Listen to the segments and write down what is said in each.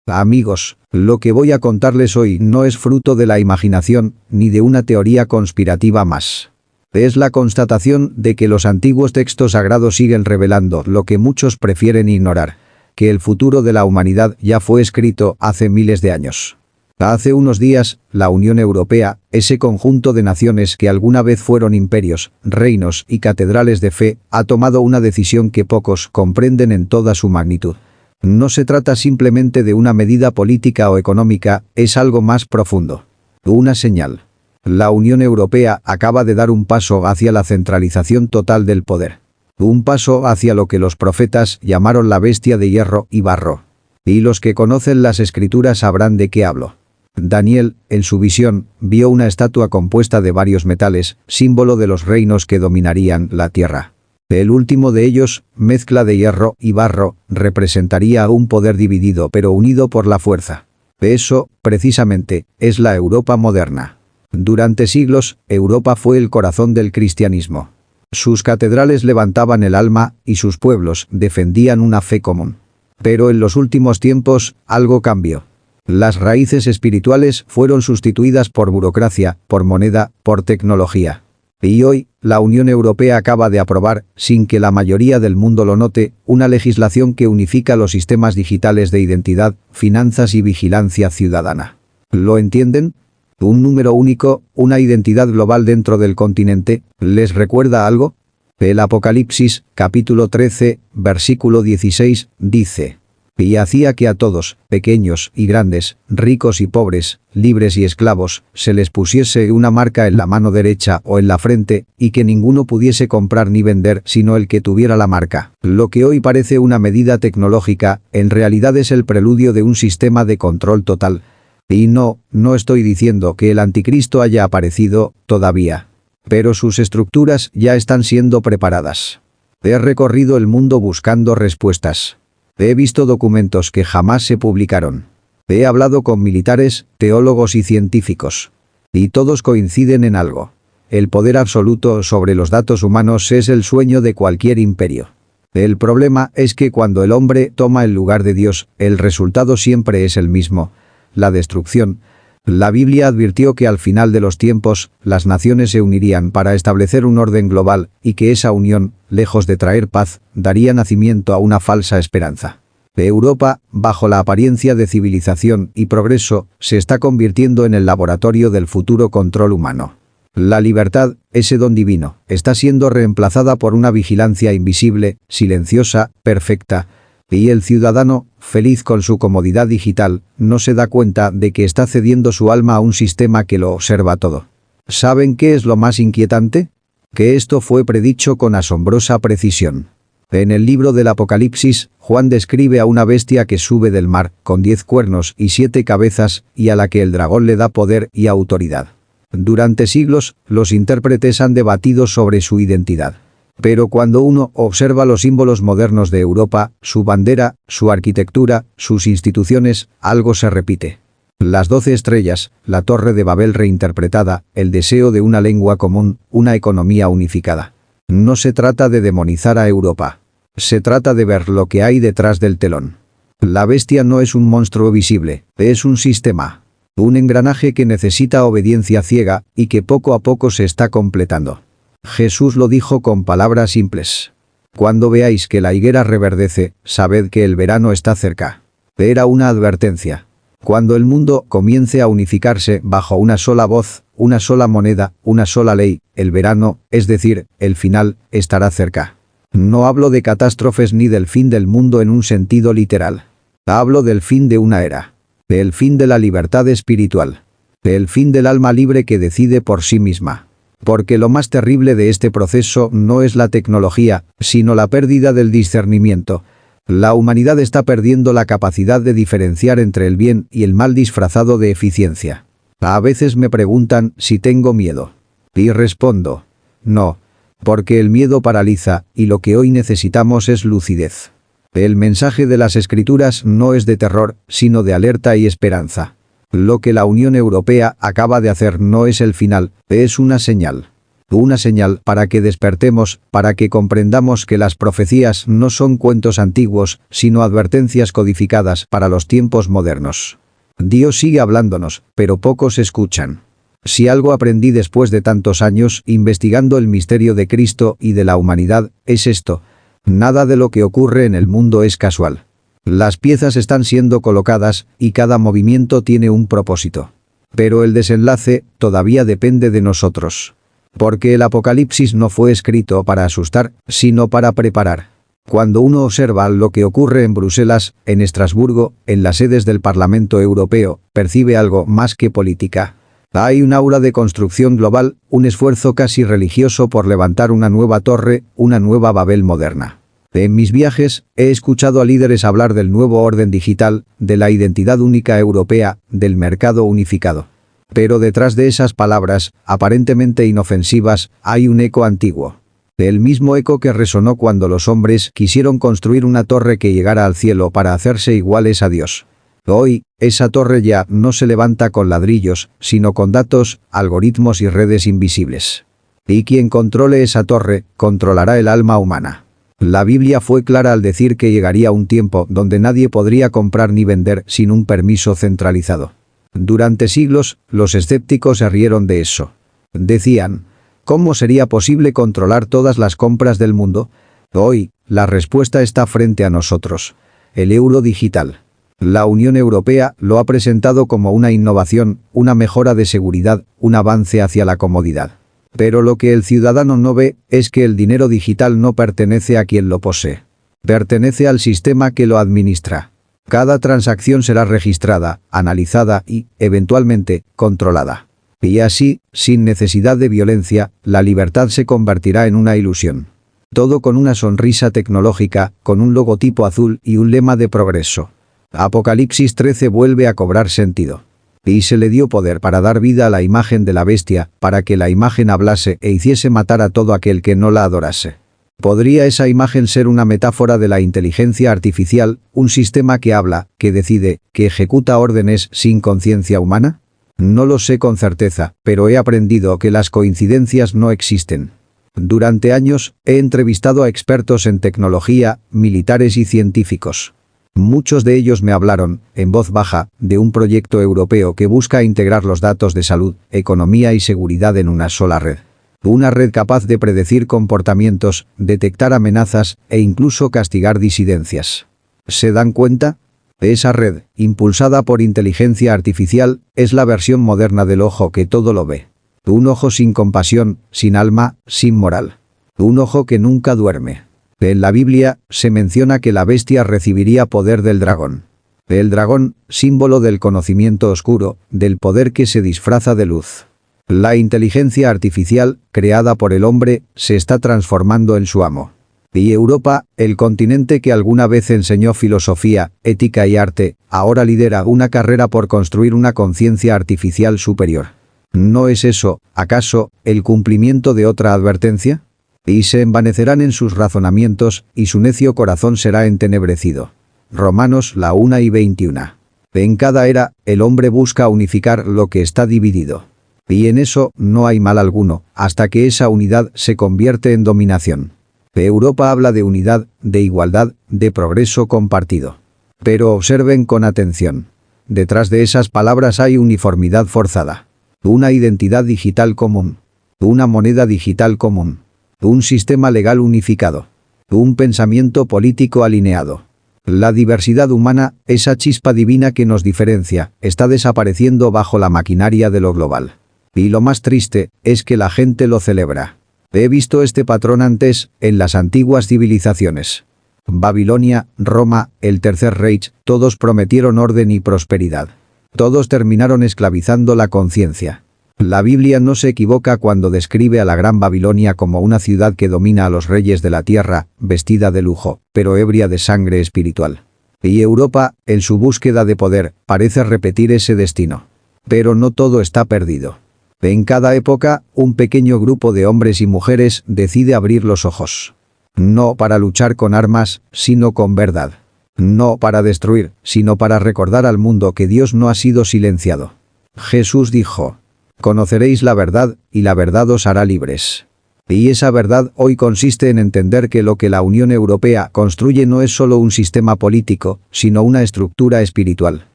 Amigos, lo que voy a contarles hoy no es fruto de la imaginación, ni de una teoría conspirativa más. Es la constatación de que los antiguos textos sagrados siguen revelando lo que muchos prefieren ignorar, que el futuro de la humanidad ya fue escrito hace miles de años. Hace unos días, la Unión Europea, ese conjunto de naciones que alguna vez fueron imperios, reinos y catedrales de fe, ha tomado una decisión que pocos comprenden en toda su magnitud. No se trata simplemente de una medida política o económica, es algo más profundo. Una señal. La Unión Europea acaba de dar un paso hacia la centralización total del poder. Un paso hacia lo que los profetas llamaron la bestia de hierro y barro. Y los que conocen las escrituras sabrán de qué hablo. Daniel, en su visión, vio una estatua compuesta de varios metales, símbolo de los reinos que dominarían la tierra. El último de ellos, mezcla de hierro y barro, representaría un poder dividido pero unido por la fuerza. Eso, precisamente, es la Europa moderna. Durante siglos, Europa fue el corazón del cristianismo. Sus catedrales levantaban el alma y sus pueblos defendían una fe común. Pero en los últimos tiempos, algo cambió. Las raíces espirituales fueron sustituidas por burocracia, por moneda, por tecnología. Y hoy, la Unión Europea acaba de aprobar, sin que la mayoría del mundo lo note, una legislación que unifica los sistemas digitales de identidad, finanzas y vigilancia ciudadana. ¿Lo entienden? Un número único, una identidad global dentro del continente, ¿les recuerda algo? El Apocalipsis, capítulo 13, versículo 16, dice: «Y hacía que a todos, pequeños y grandes, ricos y pobres, libres y esclavos, se les pusiese una marca en la mano derecha o en la frente, y que ninguno pudiese comprar ni vender sino el que tuviera la marca». Lo que hoy parece una medida tecnológica, en realidad es el preludio de un sistema de control total. Y no estoy diciendo que el anticristo haya aparecido todavía. Pero sus estructuras ya están siendo preparadas. He recorrido el mundo buscando respuestas. He visto documentos que jamás se publicaron. He hablado con militares, teólogos y científicos. Y todos coinciden en algo. El poder absoluto sobre los datos humanos es el sueño de cualquier imperio. El problema es que cuando el hombre toma el lugar de Dios, el resultado siempre es el mismo: la destrucción. La Biblia advirtió que al final de los tiempos, las naciones se unirían para establecer un orden global, y que esa unión, lejos de traer paz, daría nacimiento a una falsa esperanza. Europa, bajo la apariencia de civilización y progreso, se está convirtiendo en el laboratorio del futuro control humano. La libertad, ese don divino, está siendo reemplazada por una vigilancia invisible, silenciosa, perfecta. Y el ciudadano, feliz con su comodidad digital, no se da cuenta de que está cediendo su alma a un sistema que lo observa todo. ¿Saben qué es lo más inquietante? Que esto fue predicho con asombrosa precisión. En el libro del Apocalipsis, Juan describe a una bestia que sube del mar, con 10 cuernos y 7 cabezas, y a la que el dragón le da poder y autoridad. Durante siglos, los intérpretes han debatido sobre su identidad. Pero cuando uno observa los símbolos modernos de Europa, su bandera, su arquitectura, sus instituciones, algo se repite. Las 12 estrellas, la Torre de Babel reinterpretada, el deseo de una lengua común, una economía unificada. No se trata de demonizar a Europa. Se trata de ver lo que hay detrás del telón. La bestia no es un monstruo visible, es un sistema. Un engranaje que necesita obediencia ciega y que poco a poco se está completando. Jesús lo dijo con palabras simples. Cuando veáis que la higuera reverdece, sabed que el verano está cerca. Era una advertencia. Cuando el mundo comience a unificarse bajo una sola voz, una sola moneda, una sola ley, el verano, es decir, el final, estará cerca. No hablo de catástrofes ni del fin del mundo en un sentido literal. Hablo del fin de una era. Del fin de la libertad espiritual. Del fin del alma libre que decide por sí misma. Porque lo más terrible de este proceso no es la tecnología, sino la pérdida del discernimiento. La humanidad está perdiendo la capacidad de diferenciar entre el bien y el mal disfrazado de eficiencia. A veces me preguntan si tengo miedo. Y respondo: no, porque el miedo paraliza y lo que hoy necesitamos es lucidez. El mensaje de las Escrituras no es de terror, sino de alerta y esperanza. Lo que la Unión Europea acaba de hacer no es el final, es una señal. Una señal para que despertemos, para que comprendamos que las profecías no son cuentos antiguos, sino advertencias codificadas para los tiempos modernos. Dios sigue hablándonos, pero pocos escuchan. Si algo aprendí después de tantos años investigando el misterio de Cristo y de la humanidad, es esto: nada de lo que ocurre en el mundo es casual. Las piezas están siendo colocadas y cada movimiento tiene un propósito. Pero el desenlace todavía depende de nosotros. Porque el Apocalipsis no fue escrito para asustar, sino para preparar. Cuando uno observa lo que ocurre en Bruselas, en Estrasburgo, en las sedes del Parlamento Europeo, percibe algo más que política. Hay un aura de construcción global, un esfuerzo casi religioso por levantar una nueva torre, una nueva Babel moderna. En mis viajes, he escuchado a líderes hablar del nuevo orden digital, de la identidad única europea, del mercado unificado. Pero detrás de esas palabras, aparentemente inofensivas, hay un eco antiguo. El mismo eco que resonó cuando los hombres quisieron construir una torre que llegara al cielo para hacerse iguales a Dios. Hoy, esa torre ya no se levanta con ladrillos, sino con datos, algoritmos y redes invisibles. Y quien controle esa torre, controlará el alma humana. La Biblia fue clara al decir que llegaría un tiempo donde nadie podría comprar ni vender sin un permiso centralizado. Durante siglos, los escépticos se rieron de eso. Decían: ¿cómo sería posible controlar todas las compras del mundo? Hoy, la respuesta está frente a nosotros: el euro digital. La Unión Europea lo ha presentado como una innovación, una mejora de seguridad, un avance hacia la comodidad. Pero lo que el ciudadano no ve es que el dinero digital no pertenece a quien lo posee. Pertenece al sistema que lo administra. Cada transacción será registrada, analizada y, eventualmente, controlada. Y así, sin necesidad de violencia, la libertad se convertirá en una ilusión. Todo con una sonrisa tecnológica, con un logotipo azul y un lema de progreso. Apocalipsis 13 vuelve a cobrar sentido. Y se le dio poder para dar vida a la imagen de la bestia, para que la imagen hablase e hiciese matar a todo aquel que no la adorase. ¿Podría esa imagen ser una metáfora de la inteligencia artificial, un sistema que habla, que decide, que ejecuta órdenes sin conciencia humana? No lo sé con certeza, pero he aprendido que las coincidencias no existen. Durante años, he entrevistado a expertos en tecnología, militares y científicos. Muchos de ellos me hablaron, en voz baja, de un proyecto europeo que busca integrar los datos de salud, economía y seguridad en una sola red. Una red capaz de predecir comportamientos, detectar amenazas e incluso castigar disidencias. ¿Se dan cuenta? Esa red, impulsada por inteligencia artificial, es la versión moderna del ojo que todo lo ve. Un ojo sin compasión, sin alma, sin moral. Un ojo que nunca duerme. En la Biblia, se menciona que la bestia recibiría poder del dragón. El dragón, símbolo del conocimiento oscuro, del poder que se disfraza de luz. La inteligencia artificial, creada por el hombre, se está transformando en su amo. Y Europa, el continente que alguna vez enseñó filosofía, ética y arte, ahora lidera una carrera por construir una conciencia artificial superior. ¿No es eso, acaso, el cumplimiento de otra advertencia? Y se envanecerán en sus razonamientos, y su necio corazón será entenebrecido. Romanos 1:21. En cada era, el hombre busca unificar lo que está dividido. Y en eso no hay mal alguno, hasta que esa unidad se convierte en dominación. Europa habla de unidad, de igualdad, de progreso compartido. Pero observen con atención. Detrás de esas palabras hay uniformidad forzada. Una identidad digital común. Una moneda digital común. Un sistema legal unificado. Un pensamiento político alineado. La diversidad humana, esa chispa divina que nos diferencia, está desapareciendo bajo la maquinaria de lo global. Y lo más triste es que la gente lo celebra. He visto este patrón antes, en las antiguas civilizaciones. Babilonia, Roma, el Tercer Reich, todos prometieron orden y prosperidad. Todos terminaron esclavizando la conciencia. La Biblia no se equivoca cuando describe a la Gran Babilonia como una ciudad que domina a los reyes de la tierra, vestida de lujo, pero ebria de sangre espiritual. Y Europa, en su búsqueda de poder, parece repetir ese destino. Pero no todo está perdido. En cada época, un pequeño grupo de hombres y mujeres decide abrir los ojos. No para luchar con armas, sino con verdad. No para destruir, sino para recordar al mundo que Dios no ha sido silenciado. Jesús dijo: «Conoceréis la verdad, y la verdad os hará libres». Y esa verdad hoy consiste en entender que lo que la Unión Europea construye no es solo un sistema político, sino una estructura espiritual.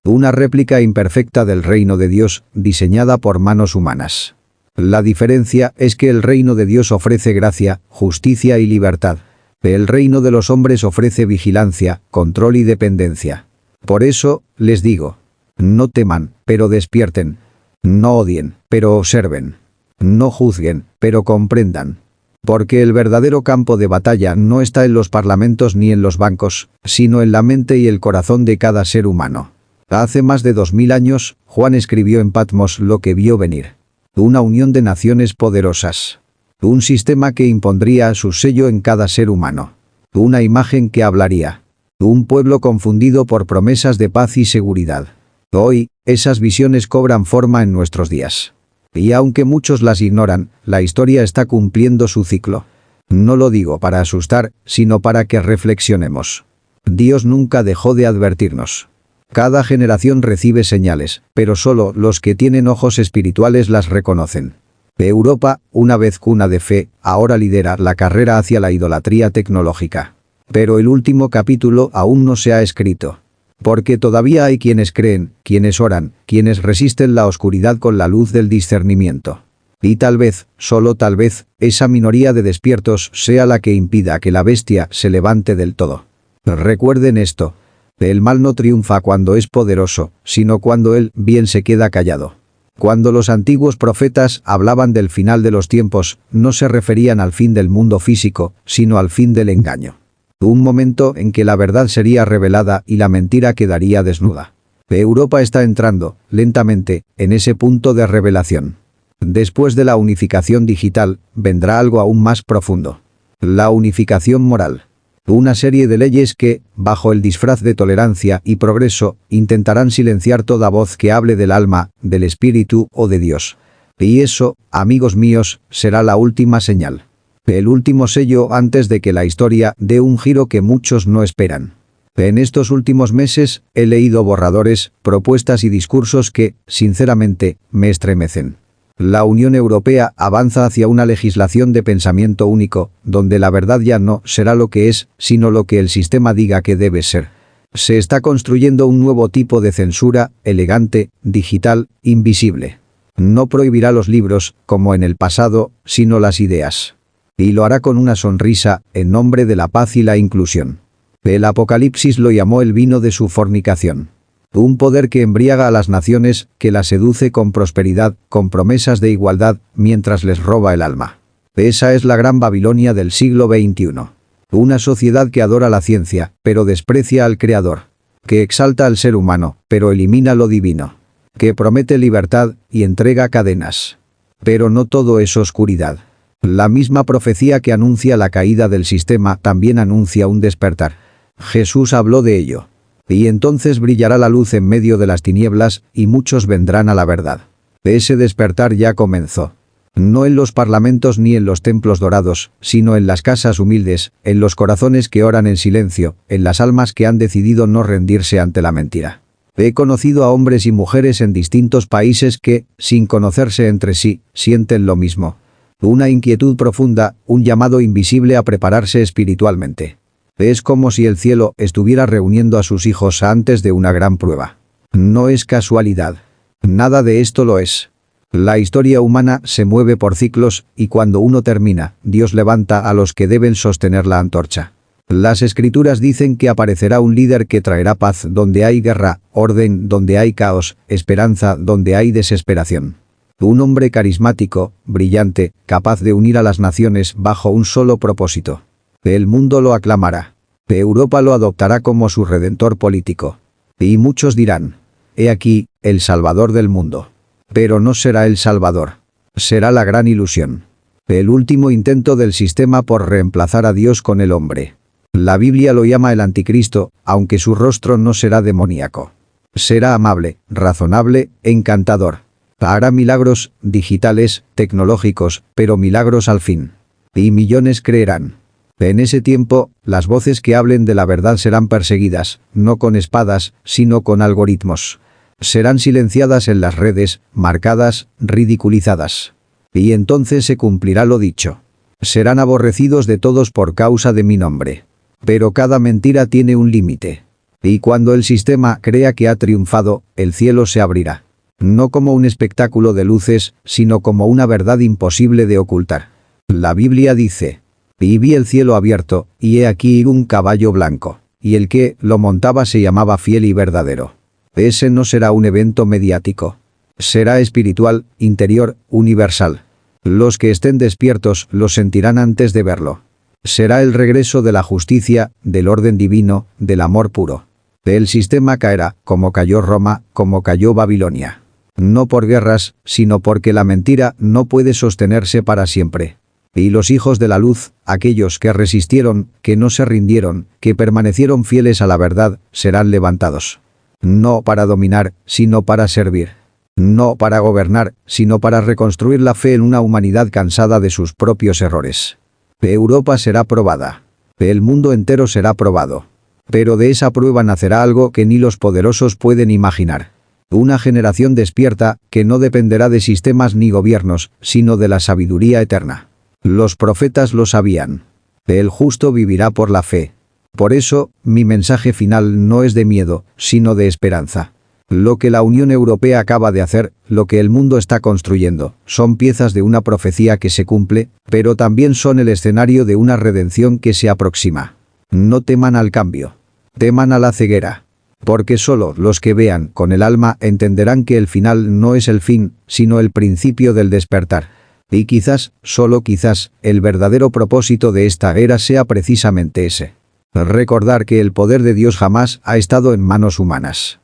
Una réplica imperfecta del reino de Dios, diseñada por manos humanas. La diferencia es que el reino de Dios ofrece gracia, justicia y libertad. El reino de los hombres ofrece vigilancia, control y dependencia. Por eso, les digo, no teman, pero despierten. No odien, pero observen. No juzguen, pero comprendan. Porque el verdadero campo de batalla no está en los parlamentos ni en los bancos, sino en la mente y el corazón de cada ser humano. Hace más de 2000 años, Juan escribió en Patmos lo que vio venir. Una unión de naciones poderosas. Un sistema que impondría su sello en cada ser humano. Una imagen que hablaría. Un pueblo confundido por promesas de paz y seguridad. Hoy, esas visiones cobran forma en nuestros días. Y aunque muchos las ignoran, la historia está cumpliendo su ciclo. No lo digo para asustar, sino para que reflexionemos. Dios nunca dejó de advertirnos. Cada generación recibe señales, pero solo los que tienen ojos espirituales las reconocen. Europa, una vez cuna de fe, ahora lidera la carrera hacia la idolatría tecnológica. Pero el último capítulo aún no se ha escrito. Porque todavía hay quienes creen, quienes oran, quienes resisten la oscuridad con la luz del discernimiento. Y tal vez, solo tal vez, esa minoría de despiertos sea la que impida que la bestia se levante del todo. Recuerden esto. El mal no triunfa cuando es poderoso, sino cuando el bien se queda callado. Cuando los antiguos profetas hablaban del final de los tiempos, no se referían al fin del mundo físico, sino al fin del engaño. Un momento en que la verdad sería revelada y la mentira quedaría desnuda. Europa está entrando, lentamente, en ese punto de revelación. Después de la unificación digital, vendrá algo aún más profundo. La unificación moral. Una serie de leyes que, bajo el disfraz de tolerancia y progreso, intentarán silenciar toda voz que hable del alma, del espíritu o de Dios. Y eso, amigos míos, será la última señal. El último sello antes de que la historia dé un giro que muchos no esperan. En estos últimos meses, he leído borradores, propuestas y discursos que, sinceramente, me estremecen. La Unión Europea avanza hacia una legislación de pensamiento único, donde la verdad ya no será lo que es, sino lo que el sistema diga que debe ser. Se está construyendo un nuevo tipo de censura, elegante, digital, invisible. No prohibirá los libros, como en el pasado, sino las ideas. Y lo hará con una sonrisa, en nombre de la paz y la inclusión. El Apocalipsis lo llamó el vino de su fornicación. Un poder que embriaga a las naciones, que las seduce con prosperidad, con promesas de igualdad, mientras les roba el alma. Esa es la gran Babilonia del siglo XXI. Una sociedad que adora la ciencia, pero desprecia al Creador. Que exalta al ser humano, pero elimina lo divino. Que promete libertad y entrega cadenas. Pero no todo es oscuridad. La misma profecía que anuncia la caída del sistema también anuncia un despertar. Jesús habló de ello. Y entonces brillará la luz en medio de las tinieblas, y muchos vendrán a la verdad. Ese despertar ya comenzó. No en los parlamentos ni en los templos dorados, sino en las casas humildes, en los corazones que oran en silencio, en las almas que han decidido no rendirse ante la mentira. He conocido a hombres y mujeres en distintos países que, sin conocerse entre sí, sienten lo mismo. Una inquietud profunda, un llamado invisible a prepararse espiritualmente. Es como si el cielo estuviera reuniendo a sus hijos antes de una gran prueba. No es casualidad. Nada de esto lo es. La historia humana se mueve por ciclos, y cuando uno termina, Dios levanta a los que deben sostener la antorcha. Las escrituras dicen que aparecerá un líder que traerá paz donde hay guerra, orden donde hay caos, esperanza donde hay desesperación. Un hombre carismático, brillante, capaz de unir a las naciones bajo un solo propósito. El mundo lo aclamará. Europa lo adoptará como su redentor político. Y muchos dirán, he aquí, el Salvador del mundo. Pero no será el Salvador. Será la gran ilusión. El último intento del sistema por reemplazar a Dios con el hombre. La Biblia lo llama el anticristo, aunque su rostro no será demoníaco. Será amable, razonable, encantador. Hará milagros, digitales, tecnológicos, pero milagros al fin. Y millones creerán. En ese tiempo, las voces que hablen de la verdad serán perseguidas, no con espadas, sino con algoritmos. Serán silenciadas en las redes, marcadas, ridiculizadas. Y entonces se cumplirá lo dicho. Serán aborrecidos de todos por causa de mi nombre. Pero cada mentira tiene un límite. Y cuando el sistema crea que ha triunfado, el cielo se abrirá. No como un espectáculo de luces, sino como una verdad imposible de ocultar. La Biblia dice: y vi el cielo abierto, y he aquí un caballo blanco, y el que lo montaba se llamaba Fiel y Verdadero. Ese no será un evento mediático. Será espiritual, interior, universal. Los que estén despiertos lo sentirán antes de verlo. Será el regreso de la justicia, del orden divino, del amor puro. El sistema caerá, como cayó Roma, como cayó Babilonia. No por guerras, sino porque la mentira no puede sostenerse para siempre. Y los hijos de la luz, aquellos que resistieron, que no se rindieron, que permanecieron fieles a la verdad, serán levantados. No para dominar, sino para servir. No para gobernar, sino para reconstruir la fe en una humanidad cansada de sus propios errores. Europa será probada. El mundo entero será probado. Pero de esa prueba nacerá algo que ni los poderosos pueden imaginar. Una generación despierta, que no dependerá de sistemas ni gobiernos, sino de la sabiduría eterna. Los profetas lo sabían. El justo vivirá por la fe. Por eso, mi mensaje final no es de miedo, sino de esperanza. Lo que la Unión Europea acaba de hacer, lo que el mundo está construyendo, son piezas de una profecía que se cumple, pero también son el escenario de una redención que se aproxima. No teman al cambio. Teman a la ceguera. Porque solo los que vean con el alma entenderán que el final no es el fin, sino el principio del despertar. Y quizás, solo quizás, el verdadero propósito de esta era sea precisamente ese. Recordar que el poder de Dios jamás ha estado en manos humanas.